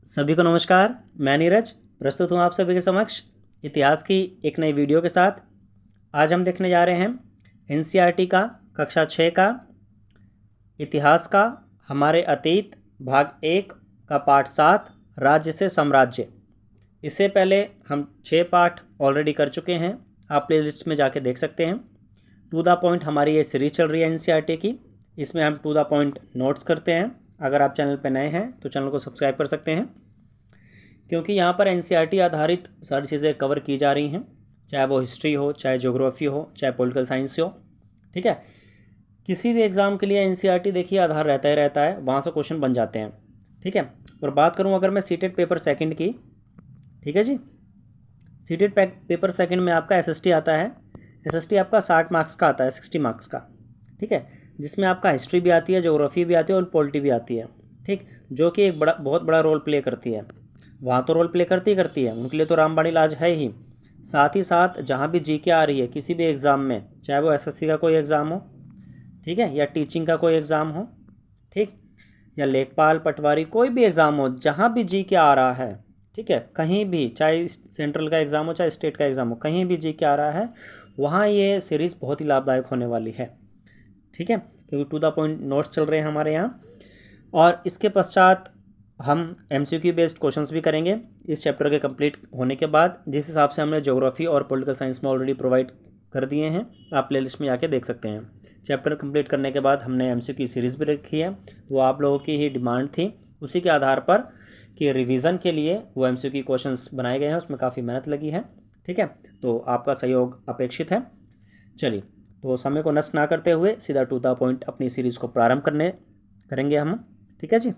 सभी को नमस्कार। मैं नीरज प्रस्तुत हूँ आप सभी के समक्ष इतिहास की एक नई वीडियो के साथ। आज हम देखने जा रहे हैं एनसीईआरटी का कक्षा 6 का इतिहास का हमारे अतीत भाग 1 का पाठ 7 राज्य से साम्राज्य। इससे पहले हम 6 पाठ ऑलरेडी कर चुके हैं, आप प्लेलिस्ट में जाके देख सकते हैं। टू द पॉइंट हमारी ये सीरीज चल रही है एनसीईआरटी की, इसमें हम टू द पॉइंट नोट्स करते हैं। अगर आप चैनल पर नए हैं तो चैनल को सब्सक्राइब कर सकते हैं, क्योंकि यहाँ पर एनसीईआरटी आधारित सारी चीज़ें कवर की जा रही हैं, चाहे वो हिस्ट्री हो, चाहे ज्योग्राफी हो, चाहे पॉलिटिकल साइंस हो। ठीक है, किसी भी एग्ज़ाम के लिए एनसीईआरटी देखिए आधार रहता ही रहता है, वहाँ से क्वेश्चन बन जाते हैं। ठीक है, और बात करूँ अगर मैं सीटेट पेपर सेकंड की, ठीक है जी, सीटेट पेपर सेकंड में आपका एसएसटी आता है। एसएसटी आपका 60 मार्क्स का आता है, 60 मार्क्स का। ठीक है, जिसमें आपका हिस्ट्री भी आती है, ज्योग्राफी भी आती है और पॉलिटी भी आती है। ठीक, जो कि एक बहुत बड़ा रोल प्ले करती है। वहाँ तो रोल प्ले करती है, उनके लिए तो रामबाण इलाज है ही। साथ ही साथ जहाँ भी जीके आ रही है किसी भी एग्ज़ाम में, चाहे वो एसएससी का कोई एग्ज़ाम हो, ठीक है, या टीचिंग का कोई एग्ज़ाम हो, ठीक, या लेखपाल पटवारी कोई भी एग्ज़ाम हो, जहाँ भी जीके आ रहा है, ठीक है, कहीं भी, चाहे सेंट्रल का एग्ज़ाम हो चाहे स्टेट का एग्ज़ाम हो, कहीं भी जीके आ रहा है, वहाँ ये सीरीज़ बहुत ही लाभदायक होने वाली है। ठीक है, क्योंकि टू द पॉइंट नोट्स चल रहे हैं हमारे यहाँ। और इसके पश्चात हम एमसीक्यू बेस्ड क्वेश्चंस भी करेंगे इस चैप्टर के कंप्लीट होने के बाद, जिस हिसाब से हमने ज्योग्राफी और पॉलिटिकल साइंस में ऑलरेडी प्रोवाइड कर दिए हैं। आप प्लेलिस्ट में जाके देख सकते हैं। चैप्टर कंप्लीट करने के बाद हमने एमसीक्यू सीरीज़ भी रखी है, वो आप लोगों की ही डिमांड थी, उसी के आधार पर कि रिवीजन के लिए वो एमसीक्यू क्वेश्चंस बनाए गए हैं, उसमें काफ़ी मेहनत लगी है। ठीक है, तो आपका सहयोग अपेक्षित है। चलिए, तो समय को नष्ट ना करते हुए सीधा टू द पॉइंट अपनी सीरीज़ को प्रारंभ करेंगे हम। ठीक है जी,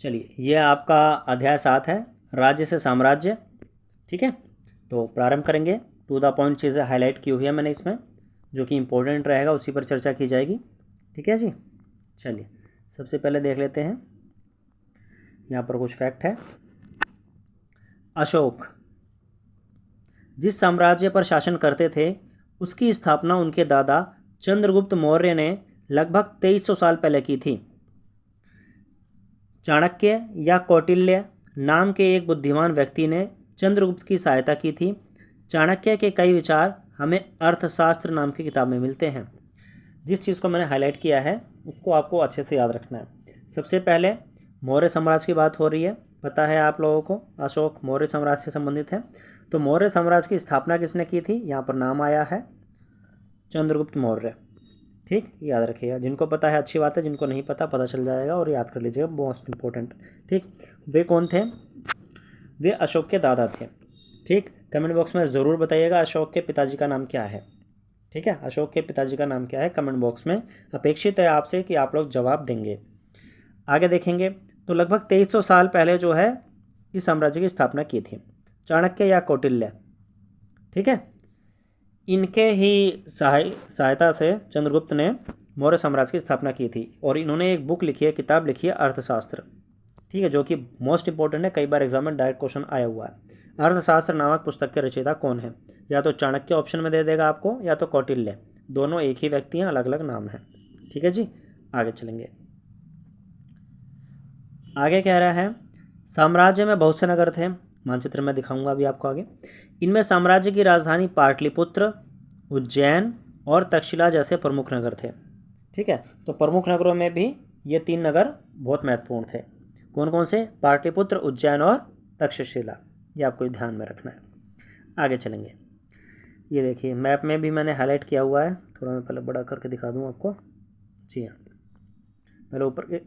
चलिए, यह आपका अध्याय 7 है, राज्य से साम्राज्य। ठीक है, तो प्रारंभ करेंगे। टू द पॉइंट चीज़ें हाईलाइट की हुई है मैंने इसमें, जो कि इम्पोर्टेंट रहेगा उसी पर चर्चा की जाएगी। ठीक है जी, चलिए सबसे पहले देख लेते हैं, यहाँ पर कुछ फैक्ट है। अशोक जिस साम्राज्य पर शासन करते थे, उसकी स्थापना उनके दादा चंद्रगुप्त मौर्य ने लगभग 2300 साल पहले की थी। चाणक्य या कौटिल्य नाम के एक बुद्धिमान व्यक्ति ने चंद्रगुप्त की सहायता की थी। चाणक्य के कई विचार हमें अर्थशास्त्र नाम की किताब में मिलते हैं। जिस चीज़ को मैंने हाईलाइट किया है उसको आपको अच्छे से याद रखना है। सबसे पहले मौर्य साम्राज्य की बात हो रही है, पता है आप लोगों को, अशोक मौर्य साम्राज्य से संबंधित है। तो मौर्य साम्राज्य की स्थापना किसने की थी, यहाँ पर नाम आया है चंद्रगुप्त मौर्य। ठीक, याद रखिएगा, जिनको पता है अच्छी बात है, जिनको नहीं पता पता चल जाएगा और याद कर लीजिएगा, मोस्ट इम्पोर्टेंट। ठीक, वे कौन थे, वे अशोक के दादा थे। ठीक, कमेंट बॉक्स में ज़रूर बताइएगा अशोक के पिताजी का नाम क्या है। ठीक है, अशोक के पिताजी का नाम क्या है, कमेंट बॉक्स में अपेक्षित है आपसे कि आप लोग जवाब देंगे। आगे देखेंगे तो लगभग 2300 साल पहले जो है इस साम्राज्य की स्थापना की थी चाणक्य या कौटिल्य। ठीक है, इनके ही सहायता से चंद्रगुप्त ने मौर्य साम्राज्य की स्थापना की थी, और इन्होंने एक बुक लिखी है, किताब लिखी है अर्थशास्त्र। ठीक है, जो कि मोस्ट इंपॉर्टेंट है, कई बार एग्जाम में डायरेक्ट क्वेश्चन आया हुआ है। अर्थशास्त्र नामक पुस्तक के रचयिता कौन है, या तो चाणक्य ऑप्शन में दे देगा आपको, या तो कौटिल्य, दोनों एक ही व्यक्ति हैं, अलग अलग नाम है। ठीक है जी, आगे चलेंगे। आगे कह रहा है, साम्राज्य में बहुत से नगर थे, मानचित्र में दिखाऊंगा अभी आपको आगे। इनमें साम्राज्य की राजधानी पाटलिपुत्र, उज्जैन और तक्षशिला जैसे प्रमुख नगर थे। ठीक है, तो प्रमुख नगरों में भी ये 3 नगर बहुत महत्वपूर्ण थे। कौन कौन से, पाटलिपुत्र, उज्जैन और तक्षशिला, ये आपको ध्यान में रखना है। आगे चलेंगे, ये देखिए मैप में भी मैंने हाईलाइट किया हुआ है, थोड़ा मैं पहले बड़ा करके दिखा दूँ आपको। जी हाँ, पहले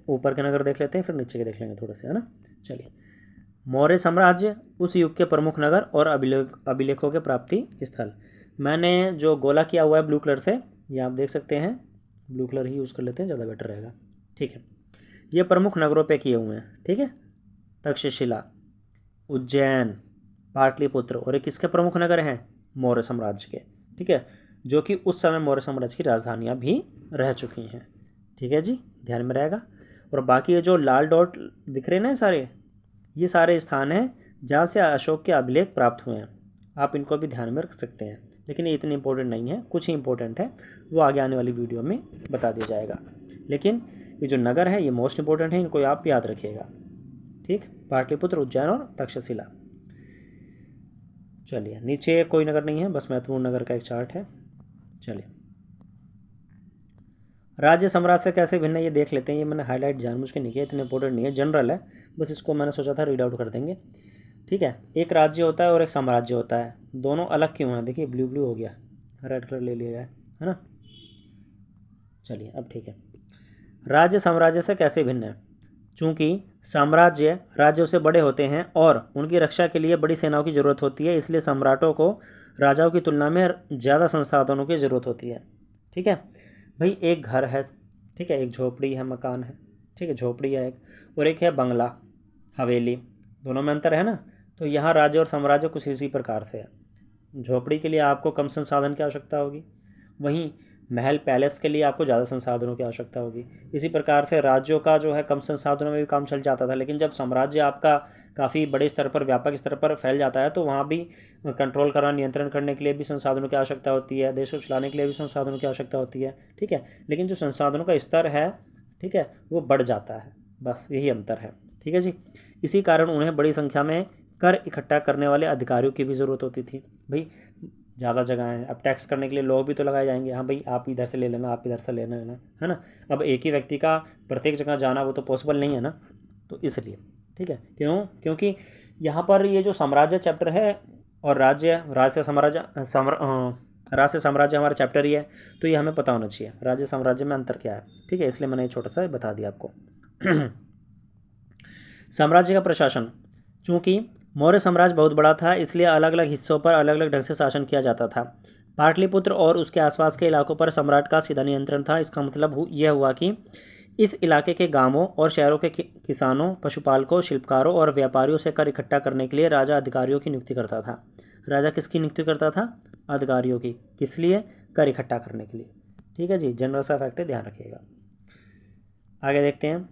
ऊपर के नगर देख लेते हैं, फिर नीचे के देख लेंगे थोड़े से, है ना। चलिए, मौर्य साम्राज्य उस युग के प्रमुख नगर और अभिलेखों के प्राप्ति स्थल। मैंने जो गोला किया हुआ है ब्लू कलर से, ये आप देख सकते हैं, ब्लू कलर ही यूज़ कर लेते हैं, ज़्यादा बेटर रहेगा। ठीक है, ये प्रमुख नगरों पे किए हुए हैं। ठीक है, तक्षशिला, उज्जैन, पाटलिपुत्र, और ये किसके प्रमुख नगर हैं, मौर्य साम्राज्य के। ठीक है, जो कि उस समय मौर्य साम्राज्य की राजधानियाँ भी रह चुकी हैं। ठीक है जी, ध्यान में रहेगा। और बाकी ये जो लाल डॉट दिख रहे हैं ना सारे, ये सारे स्थान हैं जहाँ से अशोक के अभिलेख प्राप्त हुए हैं। आप इनको भी ध्यान में रख सकते हैं, लेकिन ये इतनी इंपॉर्टेंट नहीं है, कुछ ही इंपॉर्टेंट है, वो आगे आने वाली वीडियो में बता दिया जाएगा। लेकिन ये जो नगर है ये मोस्ट इंपॉर्टेंट है, इनको आप याद रखिएगा। ठीक, पाटलिपुत्र, उज्जैन और तक्षशिला। चलिए, नीचे कोई नगर नहीं है, बस महत्वपूर्ण नगर का एक चार्ट है। चलिए, राज्य साम्राज्य से कैसे भिन्न है ये देख लेते हैं। ये मैंने हाईलाइट जानबूझ के नहीं किया, इतने इंपॉर्टेंट नहीं है, जनरल है, बस इसको मैंने सोचा था रीड आउट कर देंगे। ठीक है, एक राज्य होता है और एक साम्राज्य होता है, दोनों अलग क्यों हैं? देखिए ब्लू ब्लू हो गया, रेड कलर ले लिया जाए, है ना। चलिए अब ठीक है, राज्य साम्राज्य से कैसे भिन्न है? चूंकि साम्राज्य राज्यों से बड़े होते हैं और उनकी रक्षा के लिए बड़ी सेनाओं की ज़रूरत होती है, इसलिए सम्राटों को राजाओं की तुलना में ज़्यादा संसाधनों की ज़रूरत होती है। ठीक है भाई, एक घर है, ठीक है, एक झोपड़ी है, मकान है, ठीक है, झोपड़ी है एक, और एक है बंगला, हवेली, दोनों में अंतर है ना। तो यहाँ राज्य और साम्राज्य कुछ इसी प्रकार से है। झोपड़ी के लिए आपको कम संसाधन की आवश्यकता होगी, वहीं महल पैलेस के लिए आपको ज़्यादा संसाधनों की आवश्यकता होगी। इसी प्रकार से राज्यों का जो है कम संसाधनों में भी काम चल जाता था, लेकिन जब साम्राज्य आपका काफ़ी बड़े स्तर पर, व्यापक स्तर पर फैल जाता है, तो वहाँ भी कंट्रोल करना, नियंत्रण करने के लिए भी संसाधनों की आवश्यकता होती है, देश को चलाने के लिए भी संसाधनों की आवश्यकता होती है। ठीक है, लेकिन जो संसाधनों का स्तर है, ठीक है, वो बढ़ जाता है, बस यही अंतर है। ठीक है जी, इसी कारण उन्हें बड़ी संख्या में कर इकट्ठा करने वाले अधिकारियों की भी ज़रूरत होती थी। भाई ज़्यादा जगह है, अब टैक्स करने के लिए लोग भी तो लगाए जाएंगे, हाँ भाई आप इधर से ले लेना, आप इधर से ले लेना, है ना। अब एक ही व्यक्ति का प्रत्येक जगह जाना वो तो पॉसिबल नहीं है ना, तो इसलिए। ठीक है, क्योंकि यहाँ पर ये जो साम्राज्य चैप्टर है और राज्य साम्राज्य हमारा चैप्टर ही है, तो ये हमें पता होना चाहिए राज्य साम्राज्य में अंतर क्या है। ठीक है, इसलिए मैंने ये छोटा सा बता दिया आपको। साम्राज्य का प्रशासन, चूँकि मौर्य साम्राज्य बहुत बड़ा था, इसलिए अलग अलग हिस्सों पर अलग अलग ढंग से शासन किया जाता था। पाटलिपुत्र और उसके आसपास के इलाकों पर सम्राट का सीधा नियंत्रण था। इसका मतलब यह हुआ कि इस इलाके के गांवों और शहरों के किसानों, पशुपालकों, शिल्पकारों और व्यापारियों से कर इकट्ठा करने के लिए राजा अधिकारियों की नियुक्ति करता था। राजा किसकी नियुक्ति करता था? अधिकारियों की। किस लिए? कर इकट्ठा करने के लिए। ठीक है जी, जनरल सा फैक्ट है, ध्यान रखिएगा। आगे देखते हैं,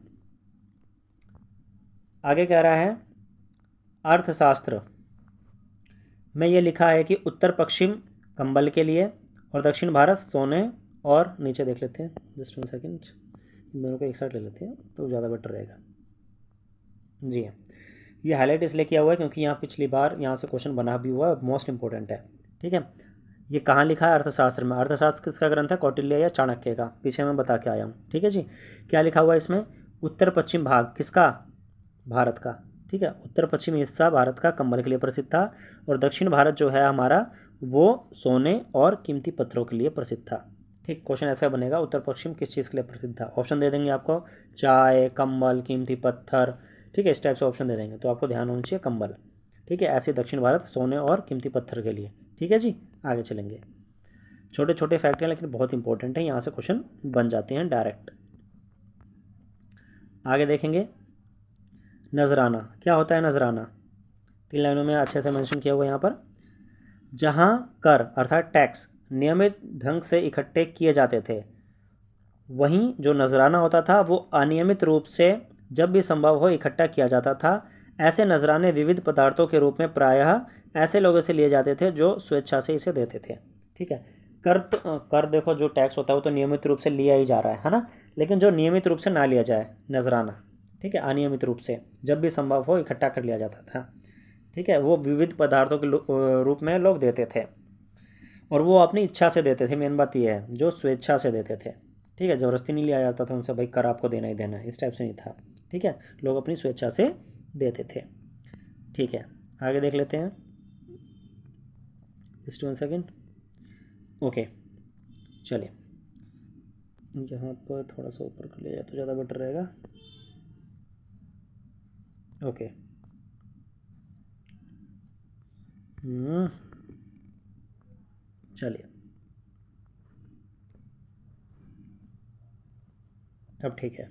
आगे कह रहा है अर्थशास्त्र में ये लिखा है कि उत्तर पश्चिम कंबल के लिए और दक्षिण भारत सोने, और नीचे देख लेते हैं, जस्ट 1 सेकेंड, इन दोनों को एक साथ ले लेते हैं तो ज़्यादा बेटर रहेगा। जी हाँ, ये हाईलाइट इसलिए किया हुआ है क्योंकि यहाँ पिछली बार यहाँ से क्वेश्चन बना भी हुआ है, मोस्ट इंपॉर्टेंट है। ठीक है, ये कहाँ लिखा है? अर्थशास्त्र में। अर्थशास्त्र किसका ग्रंथ है? कौटिल्य या चाणक्य का, पीछे मैं बता के आया हूँ। ठीक है जी, क्या लिखा हुआ है इसमें? उत्तर पश्चिम भाग किसका? भारत का। ठीक है, उत्तर पश्चिमी हिस्सा भारत का कंबल के लिए प्रसिद्ध था, और दक्षिण भारत जो है हमारा वो सोने और कीमती पत्थरों के लिए प्रसिद्ध था। ठीक, क्वेश्चन ऐसा बनेगा, उत्तर पश्चिम किस चीज़ के लिए प्रसिद्ध था? ऑप्शन दे देंगे आपको, चाय, कंबल, कीमती पत्थर। ठीक है, इस टाइप से ऑप्शन दे देंगे, तो आपको ध्यान होना चाहिए कंबल। ठीक है, ऐसे दक्षिण भारत सोने और कीमती पत्थर के लिए। ठीक है जी, आगे चलेंगे। छोटे छोटे फैक्ट हैं लेकिन बहुत इंपॉर्टेंट है, यहाँ से क्वेश्चन बन जाते हैं डायरेक्ट। आगे देखेंगे, नजराना क्या होता है? नजराना 3 लाइनों में अच्छे से मेंशन किया हुआ है यहाँ पर। जहाँ कर अर्थात टैक्स नियमित ढंग से इकट्ठे किए जाते थे, वहीं जो नजराना होता था वो अनियमित रूप से जब भी संभव हो इकट्ठा किया जाता था। ऐसे नजराने विविध पदार्थों के रूप में प्रायः ऐसे लोगों से लिए जाते थे जो स्वेच्छा से इसे देते थे। ठीक है, कर देखो, जो टैक्स होता है वो तो नियमित रूप से लिया ही जा रहा है ना, लेकिन जो नियमित रूप से ना लिया जाए नजराना, ठीक है, अनियमित रूप से जब भी संभव हो इकट्ठा कर लिया जाता था। ठीक है, वो विविध पदार्थों के रूप में लोग देते थे, और वो अपनी इच्छा से देते थे। मेन बात ये है, जो स्वेच्छा से देते थे। ठीक है, ज़बरदस्ती नहीं लिया जाता था उनसे, भाई कर आपको देना ही देना है, इस टाइप से नहीं था। ठीक है, लोग अपनी स्वेच्छा से देते थे। ठीक है, आगे देख लेते हैं, जस्ट 1 सेकेंड। ओके, चलिए यहाँ पर थोड़ा सा ऊपर कर लिया जाए तो ज़्यादा बेटर रहेगा। ओके, चलिए अब ठीक है।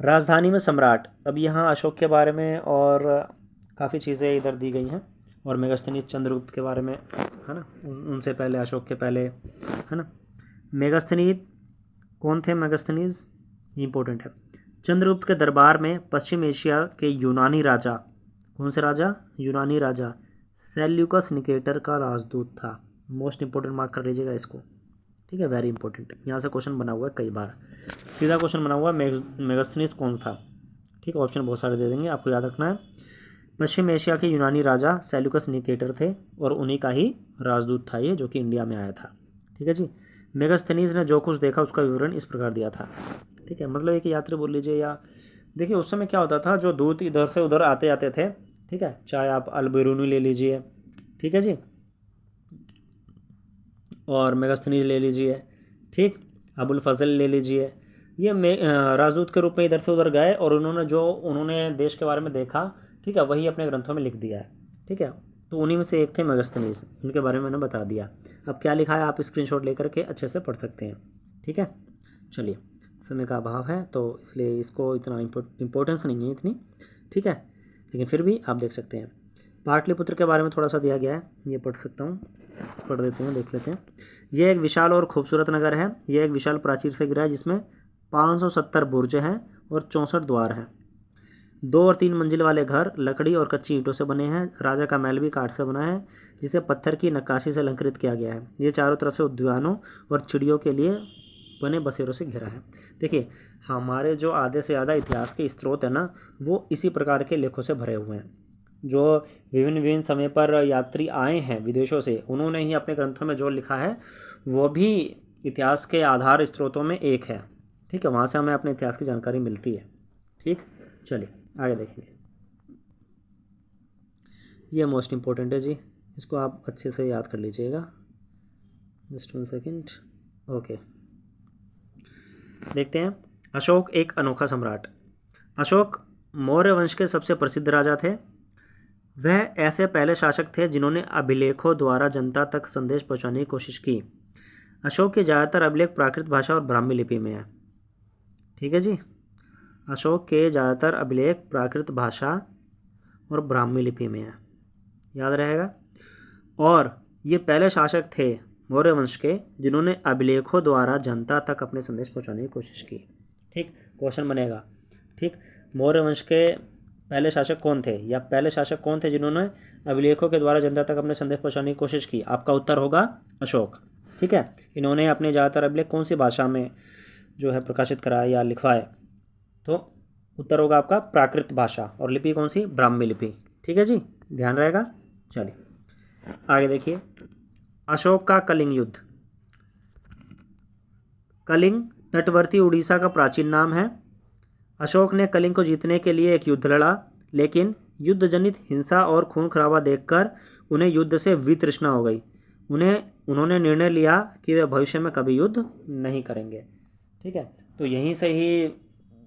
राजधानी में सम्राट, अब यहाँ अशोक के बारे में और काफ़ी चीज़ें इधर दी गई हैं, और मेगास्थनीज चंद्रगुप्त के बारे में, है ना, उनसे पहले, अशोक के पहले, है ना। मेगास्थनीज कौन थे? मेगास्थनीज इंपॉर्टेंट है। चंद्रगुप्त के दरबार में पश्चिम एशिया के यूनानी राजा, कौन से राजा? यूनानी राजा सेल्यूकस निकेटर का राजदूत था। मोस्ट इंपॉर्टेंट मार्क कर लीजिएगा इसको। ठीक है, वेरी इंपॉर्टेंट। यहाँ से क्वेश्चन बना हुआ है कई बार, सीधा क्वेश्चन बना हुआ है। मेगास्थनीज कौन था? ठीक है, ऑप्शन बहुत सारे दे देंगे, आपको याद रखना है। पश्चिम एशिया के यूनानी राजा सेल्यूकस निकेटर थे और उन्हीं का ही राजदूत था ये, जो कि इंडिया में आया था। ठीक है जी। मेगास्थनीज ने जो कुछ देखा उसका विवरण इस प्रकार दिया था। ठीक है, मतलब एक यात्री बोल लीजिए, या देखिए उस समय क्या होता था, जो दूत इधर से उधर आते जाते थे, ठीक है, चाहे आप अल-बिरूनी ले लीजिए, ठीक है जी, और मेगास्थनीज ले लीजिए, ठीक, अबुल फजल ले लीजिए, ये राजदूत के रूप में इधर से उधर गए और उन्होंने देश के बारे में देखा, ठीक है, वही अपने ग्रंथों में लिख दिया है। ठीक है, तो उन्हीं में से एक थे मेगास्थनीज, उनके बारे में मैंने बता दिया। अब क्या लिखा है आप स्क्रीनशॉट लेकर के अच्छे से पढ़ सकते हैं। ठीक है, चलिए, समय का अभाव है तो इसलिए इसको इतना इम्पोर्टेंस नहीं है इतनी, ठीक है, लेकिन फिर भी आप देख सकते हैं। पाटलिपुत्र के बारे में थोड़ा सा दिया गया है, ये पढ़ सकता हूँ, पढ़ देते हैं, देख लेते हैं। ये एक विशाल और खूबसूरत नगर है। ये एक विशाल प्राचीर से घिरा है जिसमें 570 बुर्ज हैं और 64 द्वार हैं। 2 और 3 मंजिल वाले घर लकड़ी और कच्ची ईंटों से बने हैं। राजा का महल भी काठ से बना है जिसे पत्थर की नक्काशी से अलंकृत किया गया है। ये चारों तरफ से उद्यानों और चिड़ियों के लिए बने बसेरों से घिरा है। देखिए, हमारे जो आधे से ज़्यादा इतिहास के स्रोत है ना, वो इसी प्रकार के लेखों से भरे हुए हैं। जो विभिन्न विभिन्न समय पर यात्री आए हैं विदेशों से, उन्होंने ही अपने ग्रंथों में जो लिखा है वो भी इतिहास के आधार स्रोतों में एक है। ठीक है, वहाँ से हमें अपने इतिहास की जानकारी मिलती है। ठीक, चलिए आगे देखेंगे। ये मोस्ट इम्पोर्टेंट है जी, इसको आप अच्छे से याद कर लीजिएगा। Just 1 second. ओके, देखते हैं। अशोक एक अनोखा सम्राट। अशोक मौर्य वंश के सबसे प्रसिद्ध राजा थे। वह ऐसे पहले शासक थे जिन्होंने अभिलेखों द्वारा जनता तक संदेश पहुंचाने की कोशिश की। अशोक के ज़्यादातर अभिलेख प्राकृत भाषा और ब्राह्मी लिपि में है। ठीक है जी, अशोक के ज़्यादातर अभिलेख प्राकृत भाषा और ब्राह्मी लिपि में है, याद रहेगा। और ये पहले शासक थे मौर्य वंश के जिन्होंने अभिलेखों द्वारा जनता तक अपने संदेश पहुंचाने की कोशिश की। ठीक, क्वेश्चन बनेगा। ठीक, मौर्य वंश के पहले शासक कौन थे, या पहले शासक कौन थे जिन्होंने अभिलेखों के द्वारा जनता तक अपने संदेश पहुंचाने की कोशिश की? आपका उत्तर होगा अशोक। ठीक है, इन्होंने अपने ज़्यादातर अभिलेख कौन सी भाषा में जो है प्रकाशित कराया या लिखवाए? तो उत्तर होगा आपका प्राकृत भाषा, और लिपि कौन सी? ब्राह्मी लिपि। ठीक है जी, ध्यान रहेगा। चलिए आगे देखिए। अशोक का कलिंग युद्ध। कलिंग तटवर्ती उड़ीसा का प्राचीन नाम है। अशोक ने कलिंग को जीतने के लिए एक युद्ध लड़ा, लेकिन युद्ध जनित हिंसा और खून खराबा देखकर उन्हें युद्ध से वितृष्णा हो गई। उन्होंने निर्णय लिया कि वे भविष्य में कभी युद्ध नहीं करेंगे। ठीक है, तो यहीं से ही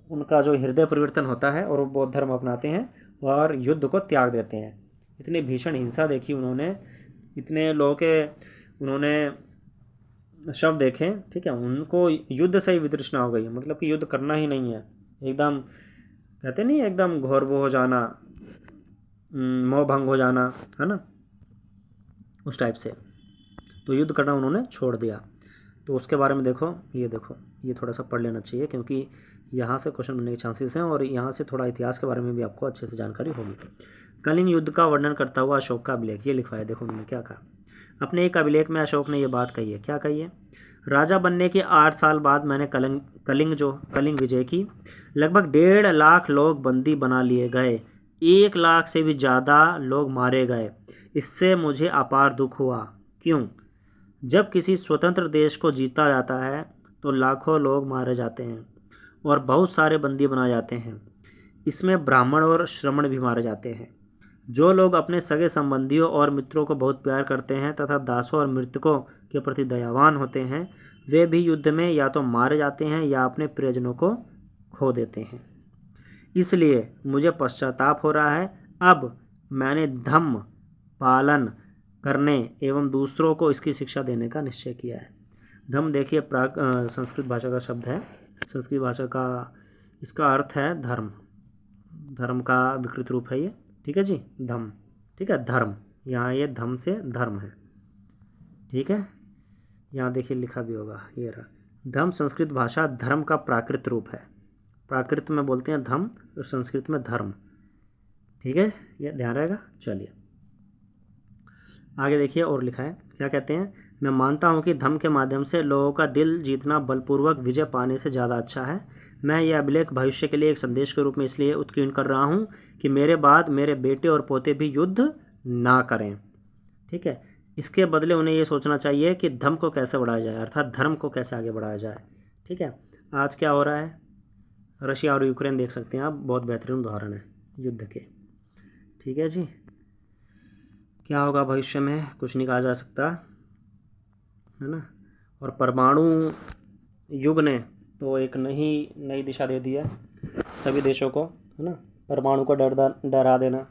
उनका जो हृदय परिवर्तन होता है और वो बौद्ध धर्म अपनाते हैं और युद्ध को त्याग देते हैं। इतनी भीषण हिंसा देखी उन्होंने, इतने लोगों के उन्होंने शव देखे, ठीक है, उनको युद्ध से ही वितृष्णा हो गई, मतलब कि युद्ध करना ही नहीं है। एकदम कहते नहीं, एकदम घोर वो हो जाना, मोह भंग हो जाना, है ना, उस टाइप से। तो युद्ध करना उन्होंने छोड़ दिया। तो उसके बारे में देखो, ये थोड़ा सा पढ़ लेना चाहिए क्योंकि यहाँ से क्वेश्चन बनने के चांसेस हैं और यहाँ से थोड़ा इतिहास के बारे में भी आपको अच्छे से जानकारी होगी। कलिंग युद्ध का वर्णन करता हुआ अशोक का अभिलेख, ये लिखवाया। देखो उन्होंने क्या कहा अपने एक अभिलेख में। अशोक ने ये बात कही है, क्या कही है? राजा बनने के 8 साल बाद मैंने कलिंग विजय की। लगभग 1.5 लाख लोग बंदी बना लिए गए, 1 लाख से भी ज़्यादा लोग मारे गए। इससे मुझे अपार दुख हुआ। क्यों? जब किसी स्वतंत्र देश को जीता जाता है तो लाखों लोग मारे जाते हैं और बहुत सारे बंदी बनाए जाते हैं। इसमें ब्राह्मण और श्रमण भी मारे जाते हैं। जो लोग अपने सगे संबंधियों और मित्रों को बहुत प्यार करते हैं तथा दासों और मृतकों के प्रति दयावान होते हैं, वे भी युद्ध में या तो मारे जाते हैं या अपने प्रियजनों को खो देते हैं। इसलिए मुझे पश्चाताप हो रहा है। अब मैंने धम्म पालन करने एवं दूसरों को इसकी शिक्षा देने का निश्चय किया है। धम्म देखिए संस्कृत भाषा का शब्द है। संस्कृत भाषा का इसका अर्थ है धर्म, धर्म का विकृत रूप है ये। ठीक है जी, धम्म, ठीक है, धर्म, यहाँ ये धम्म से धर्म है। ठीक है, यहाँ देखिए लिखा भी होगा, ये रहा। धम्म संस्कृत भाषा धर्म का प्राकृत रूप है। प्राकृत में बोलते हैं धम्म और संस्कृत में धर्म। ठीक है, ये ध्यान रहेगा। चलिए आगे देखिए और लिखा है, क्या कहते हैं? मैं मानता हूँ कि धम्म के माध्यम से लोगों का दिल जीतना बलपूर्वक विजय पाने से ज़्यादा अच्छा है। मैं यह अभिलेख भविष्य के लिए एक संदेश के रूप में इसलिए उत्कीर्ण कर रहा हूँ कि मेरे बाद मेरे बेटे और पोते भी युद्ध ना करें। ठीक है, इसके बदले उन्हें ये सोचना चाहिए कि धम्म को कैसे बढ़ाया जाए, अर्थात धर्म को कैसे आगे बढ़ाया जाए। ठीक है, आज क्या हो रहा है, रशिया और यूक्रेन देख सकते हैं आप, बहुत बेहतरीन उदाहरण है युद्ध के। ठीक है जी, क्या होगा भविष्य में कुछ नहीं कहा जा सकता, है ना। और परमाणु युग ने तो एक नई दिशा दे दी है सभी देशों को, है ना। परमाणु का डरा देना,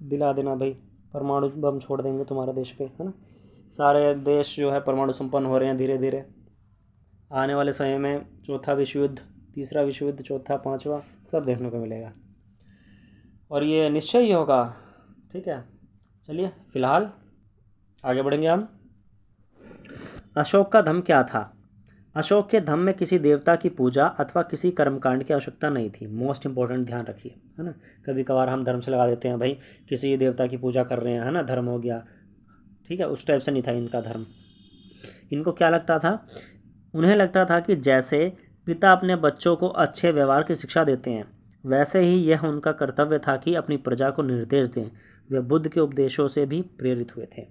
दिला देना भाई परमाणु बम छोड़ देंगे तुम्हारे देश पे, है ना। सारे देश जो है परमाणु संपन्न हो रहे हैं धीरे धीरे। आने वाले समय में चौथा विश्व युद्ध, तीसरा विश्व युद्ध, चौथा, पांचवा, सब देखने को मिलेगा और ये निश्चय ही होगा। ठीक है, चलिए फिलहाल आगे बढ़ेंगे हम। अशोक का धम्म क्या था? अशोक के धम्म में किसी देवता की पूजा अथवा किसी कर्मकांड की आवश्यकता नहीं थी। मोस्ट इंपॉर्टेंट, ध्यान रखिए, है ना। कभी कभार हम धर्म से लगा देते हैं, भाई किसी देवता की पूजा कर रहे हैं, है ना, धर्म हो गया। ठीक है, उस टाइप से नहीं था इनका धर्म। इनको क्या लगता था? उन्हें लगता था कि जैसे पिता अपने बच्चों को अच्छे व्यवहार की शिक्षा देते हैं, वैसे ही यह उनका कर्तव्य था कि अपनी प्रजा को निर्देश दें। वे बुद्ध के उपदेशों से भी प्रेरित हुए थे,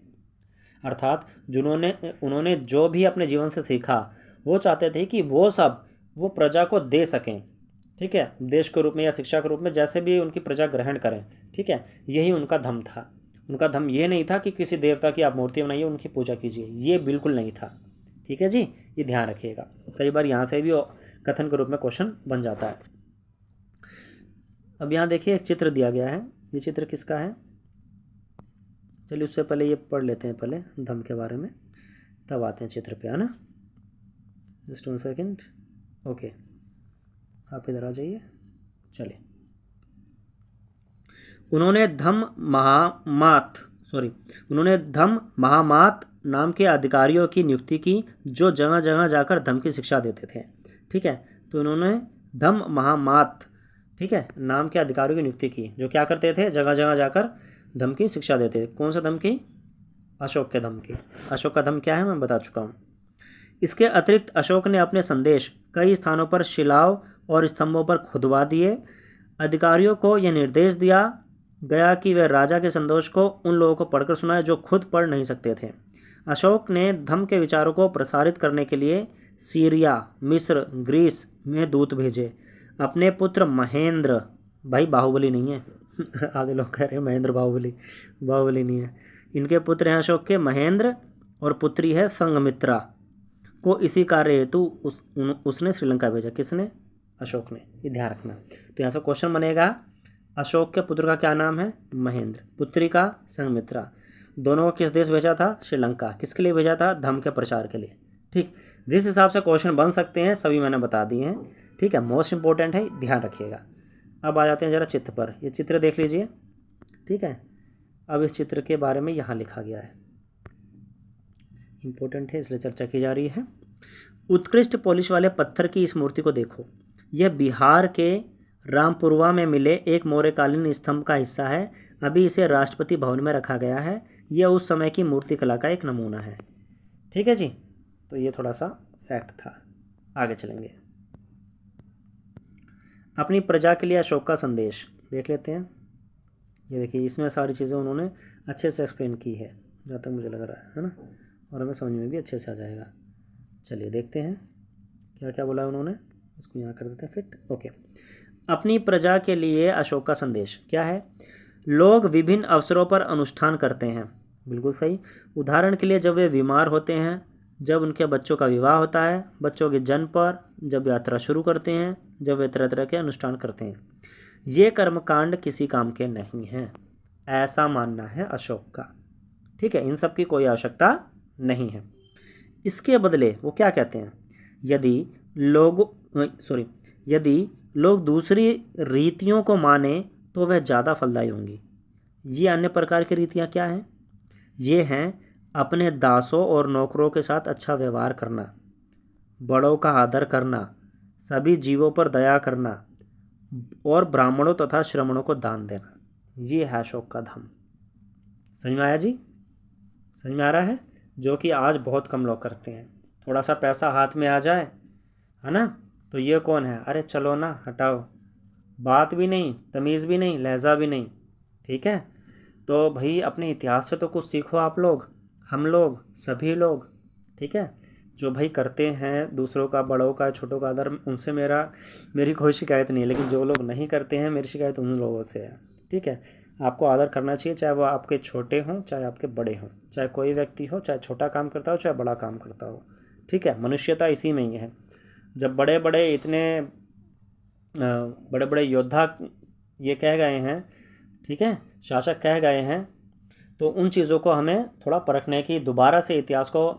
अर्थात उन्होंने जो भी अपने जीवन से सीखा वो चाहते थे कि वो सब वो प्रजा को दे सकें। ठीक है, उपदेश के रूप में या शिक्षा के रूप में, जैसे भी उनकी प्रजा ग्रहण करें। ठीक है, यही उनका धम्म था। उनका धम्म ये नहीं था कि किसी देवता की आप मूर्ति बनाइए उनकी पूजा कीजिए, ये बिल्कुल नहीं था। ठीक है जी, ये ध्यान रखिएगा, कई बार यहाँ से भी कथन के रूप में क्वेश्चन बन जाता है। अब यहाँ देखिए एक चित्र दिया गया है, ये चित्र किसका है? चलिए उससे पहले ये पढ़ लेते हैं पहले धम्म के बारे में, तब आते हैं चित्र पे, है ना। Just 1 second. ओके, आप इधर आ जाइए। चलिए, उन्होंने धम्म महामात नाम के अधिकारियों की नियुक्ति की जो जगह जगह जाकर धम्म की शिक्षा देते थे। ठीक है, तो उन्होंने धम्म महामात, ठीक है, नाम के अधिकारियों की नियुक्ति की जो क्या करते थे, जगह जगह जाकर धम्म की शिक्षा देते थे। कौन सा धम्म की? अशोक के धम्म की। अशोक का धम्म क्या है मैं बता चुका हूँ। इसके अतिरिक्त अशोक ने अपने संदेश कई स्थानों पर शिलाओं और स्तंभों पर खुदवा दिए। अधिकारियों को यह निर्देश दिया गया कि वे राजा के संदेश को उन लोगों को पढ़कर सुनाए जो खुद पढ़ नहीं सकते थे। अशोक ने धम्म के विचारों को प्रसारित करने के लिए सीरिया, मिस्र, ग्रीस में दूत भेजे। अपने पुत्र महेंद्र, भाई बाहुबली नहीं है आधे लोग कह रहे हैं महेंद्र बाहुबली नहीं है। इनके पुत्र हैं अशोक के महेंद्र और पुत्री है संघमित्रा को इसी कार्य हेतु उसने श्रीलंका भेजा। किसने? अशोक ने, ये ध्यान रखना। तो यहाँ से क्वेश्चन बनेगा, अशोक के पुत्र का क्या नाम है? महेंद्र, पुत्री का संघमित्रा, दोनों को किस देश भेजा था? श्रीलंका। किसके लिए भेजा था? धम्म के प्रचार के लिए। ठीक, जिस हिसाब से क्वेश्चन बन सकते हैं सभी मैंने बता दिए हैं। ठीक है, मोस्ट इंपॉर्टेंट है, ध्यान रखिएगा। अब आ जाते हैं जरा चित्र पर, ये चित्र देख लीजिए। ठीक है, अब इस चित्र के बारे में यहाँ लिखा गया है, इंपॉर्टेंट है इसलिए चर्चा की जा रही है। उत्कृष्ट पॉलिश वाले पत्थर की इस मूर्ति को देखो, यह बिहार के रामपुरवा में मिले एक मौर्यकालीन स्तंभ का हिस्सा है। अभी इसे राष्ट्रपति भवन में रखा गया है। यह उस समय की मूर्ति कला का एक नमूना है। ठीक है जी, तो ये थोड़ा सा फैक्ट था। आगे चलेंगे, अपनी प्रजा के लिए अशोक का संदेश देख लेते हैं। ये देखिए, इसमें सारी चीज़ें उन्होंने अच्छे से एक्सप्लेन की है जहाँ तक मुझे लग रहा है ना, और हमें समझ में भी अच्छे से आ जाएगा। चलिए देखते हैं क्या क्या बोला उन्होंने, इसको यहाँ कर देते हैं फिट। ओके, अपनी प्रजा के लिए अशोक का संदेश क्या है? लोग विभिन्न अवसरों पर अनुष्ठान करते हैं, बिल्कुल सही। उदाहरण के लिए जब वे बीमार होते हैं, जब उनके बच्चों का विवाह होता है, बच्चों के जन्म पर, जब यात्रा शुरू करते हैं, जब वे तरह तरह के अनुष्ठान करते हैं। ये कर्मकांड किसी काम के नहीं हैं, ऐसा मानना है अशोक का। ठीक है, इन सब की कोई आवश्यकता नहीं है। इसके बदले वो क्या कहते हैं, यदि लोग दूसरी रीतियों को माने तो वह ज़्यादा फलदायी होंगी। ये अन्य प्रकार की रीतियाँ क्या हैं? ये हैं अपने दासों और नौकरों के साथ अच्छा व्यवहार करना, बड़ों का आदर करना, सभी जीवों पर दया करना और ब्राह्मणों तथा श्रमणों को दान देना। ये है अशोक का धम्म। समझ में आया जी? समझ में आ रहा है? जो कि आज बहुत कम लोग करते हैं। थोड़ा सा पैसा हाथ में आ जाए, है ना, तो ये कौन है, अरे चलो ना, हटाओ, बात भी नहीं, तमीज़ भी नहीं, लहजा भी नहीं। ठीक है, तो भाई अपने इतिहास से तो कुछ सीखो आप लोग, हम लोग, सभी लोग। ठीक है, जो भाई करते हैं दूसरों का, बड़ों का, छोटों का आदर, उनसे मेरी कोई शिकायत नहीं है, लेकिन जो लोग नहीं करते हैं, मेरी शिकायत उन लोगों से है। ठीक है, आपको आदर करना चाहिए, चाहे वो आपके छोटे हों, चाहे आपके बड़े हों, चाहे कोई व्यक्ति हो, चाहे छोटा काम करता हो, चाहे बड़ा काम करता हो। ठीक है, मनुष्यता इसी में ही है। जब बड़े बड़े इतने बड़े बड़े योद्धा ये कह गए हैं, ठीक है, शासक कह गए हैं, तो उन चीज़ों को हमें थोड़ा परखने की, दोबारा से इतिहास को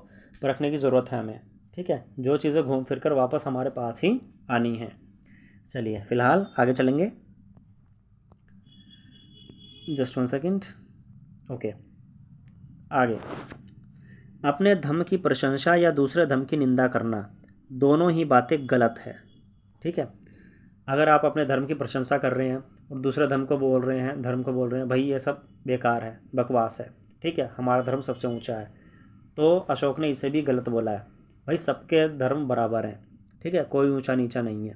परखने की ज़रूरत है हमें। ठीक है, जो चीज़ें घूम फिर कर वापस हमारे पास ही आनी हैं। चलिए फ़िलहाल आगे चलेंगे। Just 1 second. ओके, आगे। अपने धर्म की प्रशंसा या दूसरे धर्म की निंदा करना, दोनों ही बातें गलत है। ठीक है, अगर आप अपने धर्म की प्रशंसा कर रहे हैं और दूसरे धर्म को बोल रहे हैं भाई ये सब बेकार है, बकवास है, ठीक है, हमारा धर्म सबसे ऊंचा है, तो अशोक ने इसे भी गलत बोला है। भाई सबके धर्म बराबर हैं, ठीक है, कोई ऊंचा नीचा नहीं है।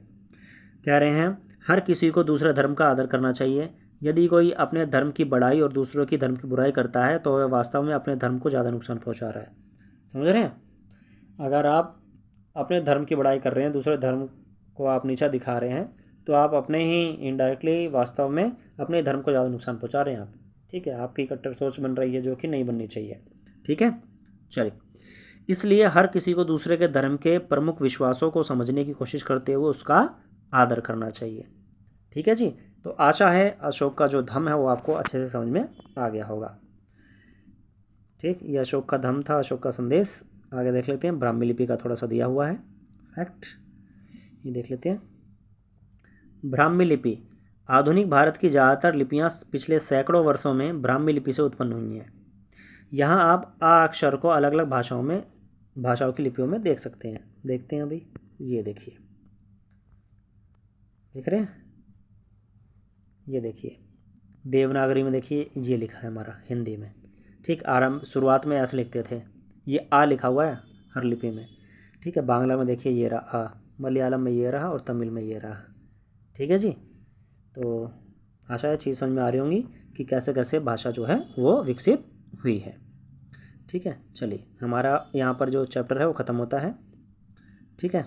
कह रहे हैं हर किसी को दूसरे धर्म का आदर करना चाहिए। यदि कोई अपने धर्म की बड़ाई और दूसरों की धर्म की बुराई करता है तो वह वास्तव में अपने धर्म को ज़्यादा नुकसान पहुंचा रहा है। समझ रहे हैं, अगर आप अपने धर्म की बड़ाई कर रहे हैं, दूसरे धर्म को आप नीचा दिखा रहे हैं, तो आप अपने ही इनडायरेक्टली वास्तव में अपने धर्म को ज़्यादा नुकसान पहुंचा रहे हैं आप। ठीक है, आपकी कट्टर सोच बन रही है जो कि नहीं बननी चाहिए। ठीक है, चलिए, इसलिए हर किसी को दूसरे के धर्म के प्रमुख विश्वासों को समझने की कोशिश करते हुए उसका आदर करना चाहिए। ठीक है जी, तो आशा है अशोक का जो धम्म है वो आपको अच्छे से समझ में आ गया होगा। ठीक, ये अशोक का धम्म था, अशोक का संदेश। आगे देख लेते हैं, ब्राह्मी लिपि का थोड़ा सा दिया हुआ है फैक्ट, ये देख लेते हैं। ब्राह्मी लिपि, आधुनिक भारत की ज़्यादातर लिपियाँ पिछले सैकड़ों वर्षों में ब्राह्मी लिपि से उत्पन्न हुई हैं। यहाँ आप आ अक्षर को अलग अलग भाषाओं की लिपियों में देख सकते हैं। देखते हैं अभी, ये देखिए, देख रहे हैं, ये देखिए देवनागरी में, देखिए ये लिखा है हमारा हिंदी में। ठीक, आरंभ शुरुआत में ऐसे लिखते थे, ये आ लिखा हुआ है हर लिपि में। ठीक है, बांग्ला में देखिए ये रहा आ, मलयालम में ये रहा और तमिल में ये रहा। ठीक है जी, तो आशा है चीज़ समझ में आ रही होंगी कि कैसे कैसे भाषा जो है वो विकसित हुई है। ठीक है, चलिए हमारा यहाँ पर जो चैप्टर है वो ख़त्म होता है। ठीक है,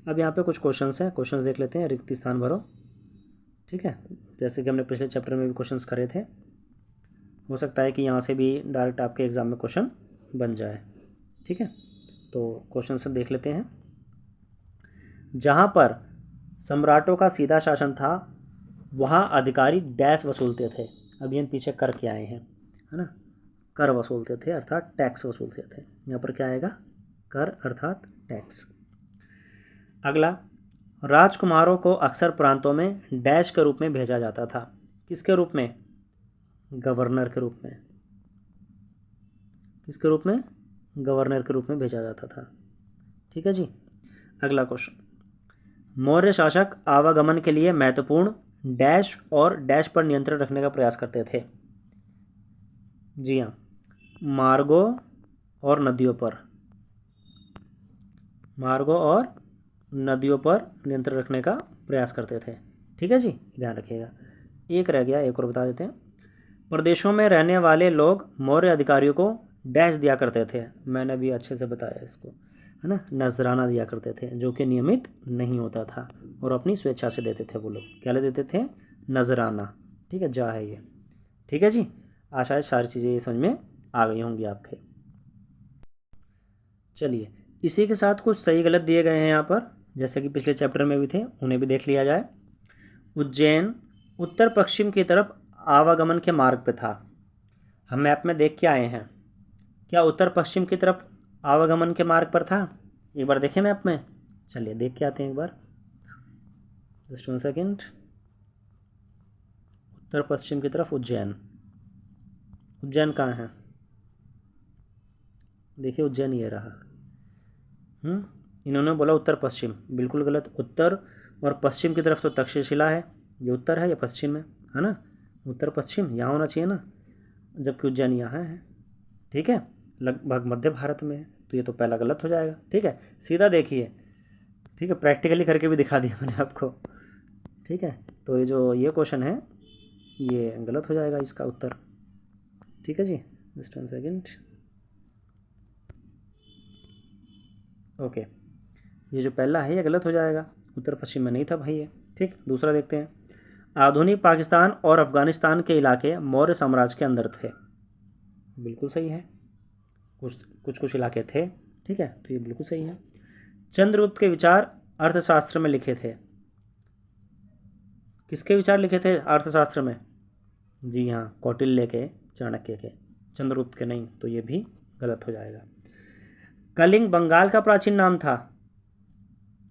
अब यहाँ पे कुछ क्वेश्चंस हैं, क्वेश्चंस देख लेते हैं, रिक्त स्थान भरो। ठीक है, जैसे कि हमने पिछले चैप्टर में भी क्वेश्चंस करे थे, हो सकता है कि यहाँ से भी डायरेक्ट आपके एग्ज़ाम में क्वेश्चन बन जाए। ठीक है, तो क्वेश्चन से देख लेते हैं। जहाँ पर सम्राटों का सीधा शासन था वहाँ अधिकारी डैश वसूलते थे। अभी हम पीछे कर के आए हैं, है ना, कर वसूलते थे अर्थात टैक्स वसूलते थे। यहाँ पर क्या आएगा, कर अर्थात टैक्स। अगला, राजकुमारों को अक्सर प्रांतों में डैश के रूप में भेजा जाता था। किसके रूप में, गवर्नर के रूप में। किसके रूप में, गवर्नर के रूप में भेजा जाता था। ठीक है जी, अगला क्वेश्चन, मौर्य शासक आवागमन के लिए महत्वपूर्ण डैश और डैश पर नियंत्रण रखने का प्रयास करते थे। जी हाँ, मार्गों और नदियों पर, मार्गों और नदियों पर नियंत्रण रखने का प्रयास करते थे। ठीक है जी, ध्यान रखिएगा। एक रह गया, एक और बता देते हैं। प्रदेशों में रहने वाले लोग मौर्य अधिकारियों को डैश दिया करते थे। मैंने भी अच्छे से बताया इसको, है ना, नजराना दिया करते थे, जो कि नियमित नहीं होता था और अपनी स्वेच्छा से देते थे वो लोग। क्या ले देते थे, नजराना। ठीक है, जा है ये। ठीक है जी, आशा है सारी चीज़ें ये समझ में आ गई होंगी आपके। चलिए, इसी के साथ कुछ सही गलत दिए गए हैं यहाँ पर, जैसे कि पिछले चैप्टर में भी थे, उन्हें भी देख लिया जाए। उज्जैन उत्तर पश्चिम की तरफ आवागमन के मार्ग पे था। हम मैप में देख के आए हैं, क्या उत्तर पश्चिम की तरफ आवागमन के मार्ग पर था? एक बार देखें मैप में, चलिए देख के आते हैं एक बार, जस्ट 1 सेकेंड। उत्तर पश्चिम की तरफ उज्जैन, उज्जैन कहाँ है, देखिए उज्जैन ये रहा। इन्होंने बोला उत्तर पश्चिम, बिल्कुल गलत। उत्तर और पश्चिम की तरफ तो तक्षशिला है, ये उत्तर है, ये पश्चिम है ना, उत्तर पश्चिम यहाँ होना चाहिए ना, जबकि उज्जैन यहाँ है। ठीक है, लगभग मध्य भारत में है, तो ये तो पहला गलत हो जाएगा। ठीक है, सीधा देखिए, ठीक है, प्रैक्टिकली करके भी दिखा दिया मैंने आपको। ठीक है, तो ये क्वेश्चन है ये गलत हो जाएगा इसका उत्तर। ठीक है जी, जस्ट 1 सेकेंड। ओके, ये जो पहला है ये गलत हो जाएगा, उत्तर पश्चिम में नहीं था भाई ये। ठीक, दूसरा देखते हैं। आधुनिक पाकिस्तान और अफगानिस्तान के इलाके मौर्य साम्राज्य के अंदर थे। बिल्कुल सही है, कुछ इलाके थे। ठीक है, तो ये बिल्कुल सही है। चंद्रगुप्त के विचार अर्थशास्त्र में लिखे थे। किसके विचार लिखे थे अर्थशास्त्र में? जी हाँ, कौटिल्य के, चाणक्य के, चंद्रगुप्त के नहीं, तो ये भी गलत हो जाएगा। कलिंग बंगाल का प्राचीन नाम था।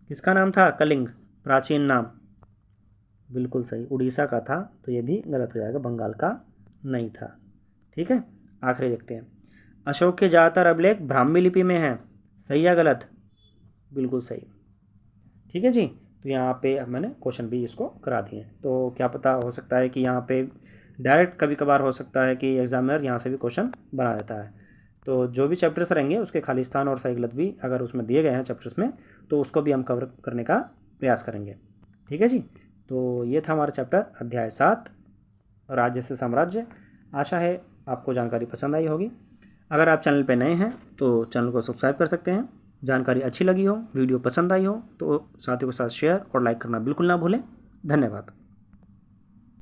किसका नाम था कलिंग? प्राचीन नाम, बिल्कुल सही, उड़ीसा का था, तो ये भी गलत हो जाएगा, बंगाल का नहीं था। ठीक है, आखिरी देखते हैं। अशोक के ज़्यादातर अभिलेख ब्राह्मी लिपि में हैं। सही या गलत? बिल्कुल सही। ठीक है जी, तो यहाँ पे मैंने क्वेश्चन भी इसको करा दिए। तो क्या पता, हो सकता है कि यहाँ पे डायरेक्ट कभी कभार हो सकता है कि एग्जामिनर यहाँ से भी क्वेश्चन बना देता है। तो जो भी चैप्टर्स रहेंगे उसके खाली स्थान और सही गलत भी अगर उसमें दिए गए हैं चैप्टर्स में, तो उसको भी हम कवर करने का प्रयास करेंगे। ठीक है जी, तो ये था हमारा चैप्टर अध्याय 7, राज्य से साम्राज्य। आशा है आपको जानकारी पसंद आई होगी। अगर आप चैनल पर नए हैं तो चैनल को सब्सक्राइब कर सकते हैं। जानकारी अच्छी लगी हो, वीडियो पसंद आई हो तो साथियों के साथ शेयर और लाइक करना बिल्कुल ना भूलें। धन्यवाद।